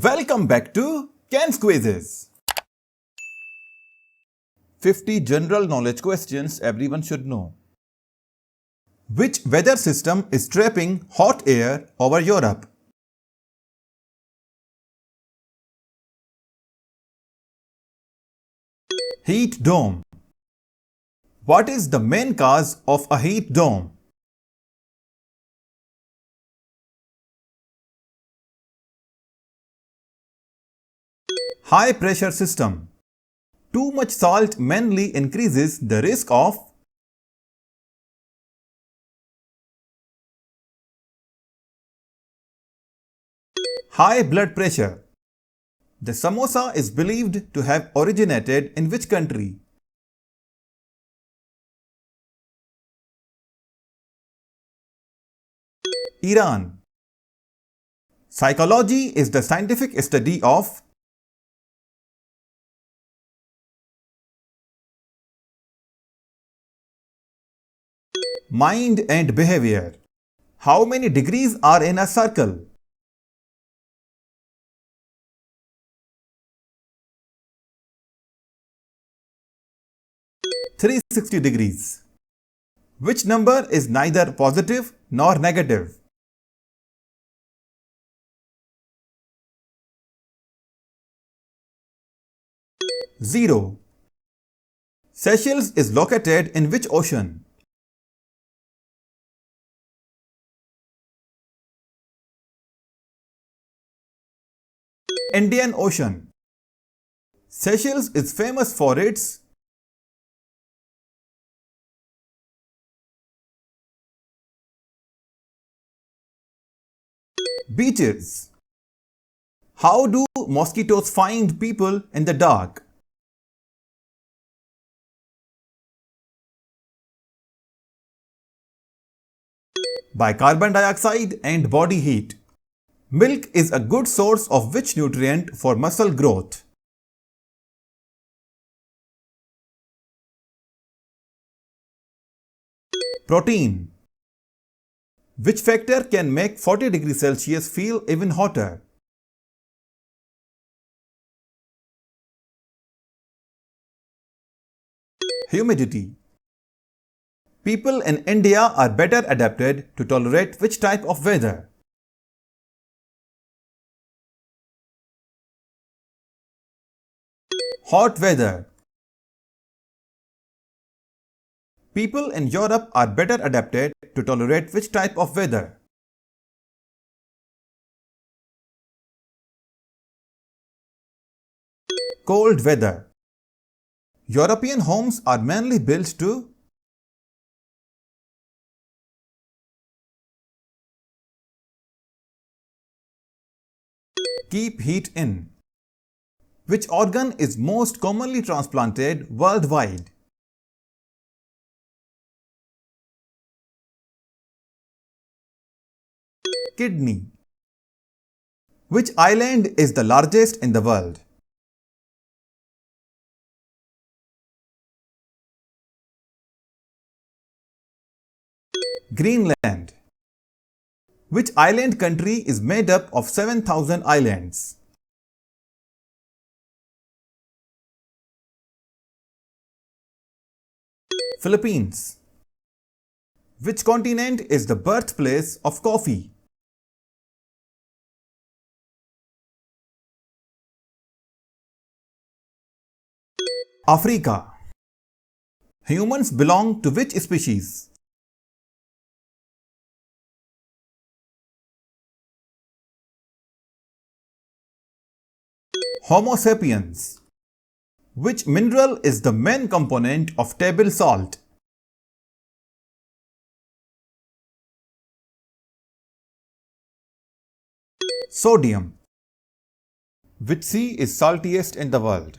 Welcome back to Ken's Quizzes. 50 general knowledge questions everyone should know. Which weather system is trapping hot air over Europe? Heat dome. What is the main cause of a heat dome? High pressure system. Too much salt mainly increases the risk of high blood pressure. The samosa is believed to have originated in which country? Iran. Psychology is the scientific study of mind and behavior. How many degrees are in a circle? (360 degrees). Which number is neither positive nor negative? Zero. Seychelles is located in which ocean? Indian Ocean. Seychelles is famous for its beaches. How do mosquitoes find people in the dark? By carbon dioxide and body heat. Milk is a good source of which nutrient for muscle growth? Protein. Which factor can make 40 degrees Celsius feel even hotter? Humidity. People in India are better adapted to tolerate which type of weather? Hot weather. People in Europe are better adapted to tolerate which type of weather? Cold weather. European homes are mainly built to keep heat in. Which organ is most commonly transplanted worldwide? Kidney. Which island is the largest in the world? Greenland. Which island country is made up of 7,000 islands? Philippines. Which continent is the birthplace of coffee? Africa. Humans belong to which species? Homo sapiens. Which mineral is the main component of table salt? Sodium. Which sea is saltiest in the world?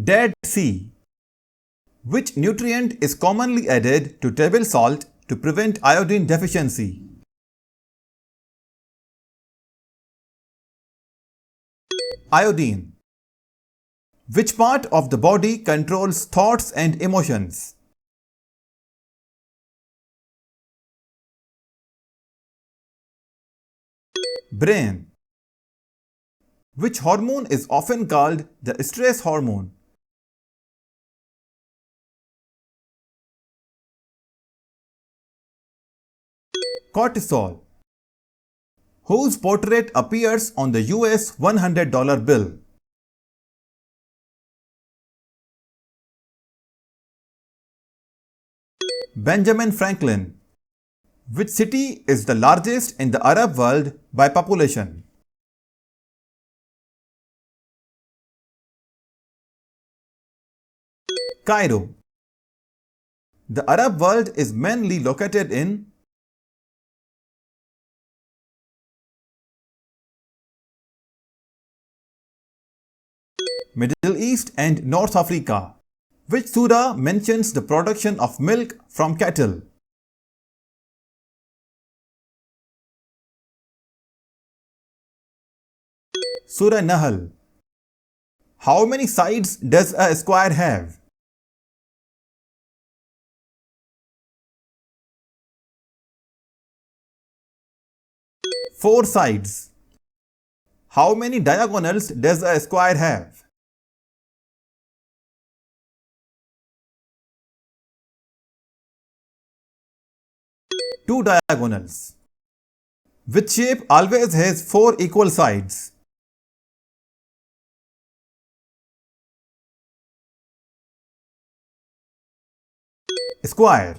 Dead Sea. Which nutrient is commonly added to table salt to prevent iodine deficiency? Iodine. Which part of the body controls thoughts and emotions? Brain. Which hormone is often called the stress hormone? Cortisol. Whose portrait appears on the US $100 bill? Benjamin Franklin. Which city is the largest in the Arab world by population? Cairo. The Arab world is mainly located in Middle East and North Africa. Which surah mentions the production of milk from cattle? Surah Nahl. How many sides does a square have? Four sides. How many diagonals does a square have? Two diagonals. Which shape always has four equal sides? Square.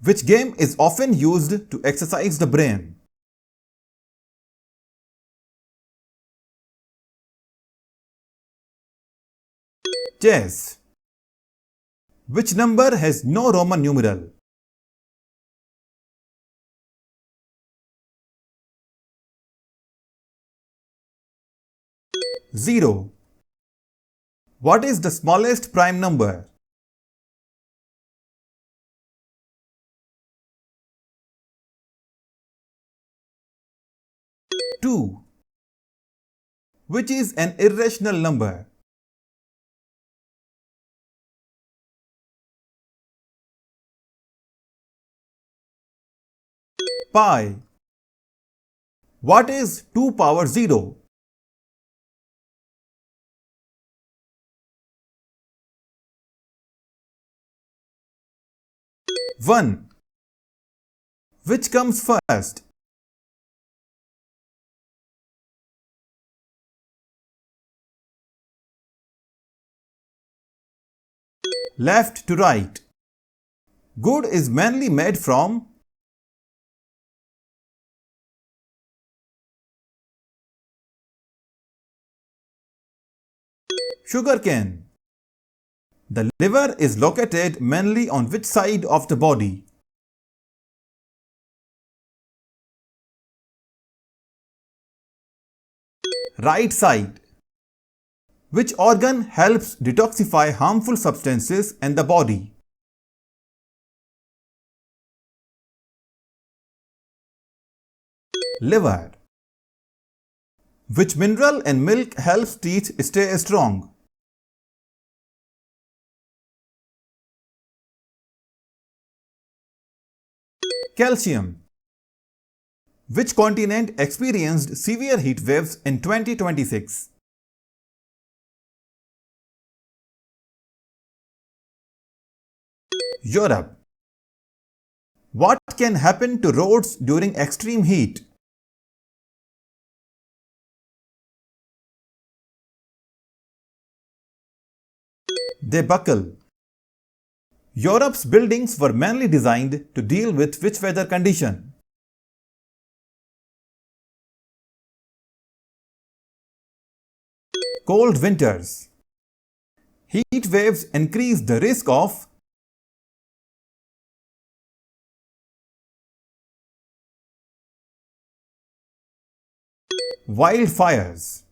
Which game is often used to exercise the brain? Chess. Which number has no Roman numeral? Zero. What is the smallest prime number? Two. Which is an irrational number? Pi. What is 2 power 0? One. Which comes first? Left to right. Good is mainly made from sugarcane. The liver is located mainly on which side of the body? Right side. Which organ helps detoxify harmful substances in the body? Liver. Which mineral in milk helps teeth stay strong? Calcium. Which continent experienced severe heat waves in 2026? Europe. What can happen to roads during extreme heat? They buckle. Europe's buildings were mainly designed to deal with which weather condition? Cold winters. Heat waves increase the risk of wildfires.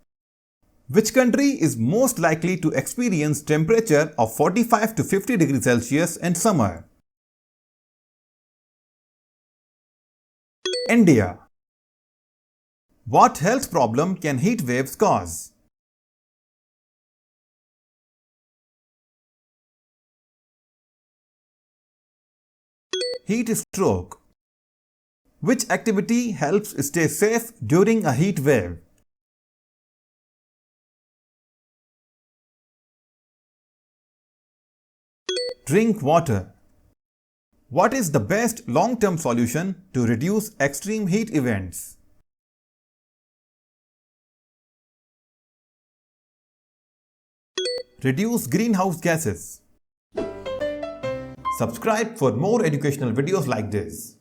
Which country is most likely to experience temperature of 45 to 50 degrees Celsius in summer? India. What health problem can heat waves cause? Heat stroke. Which activity helps stay safe during a heat wave? Drink water. What is the best long-term solution to reduce extreme heat events? Reduce greenhouse gases. Subscribe for more educational videos like this.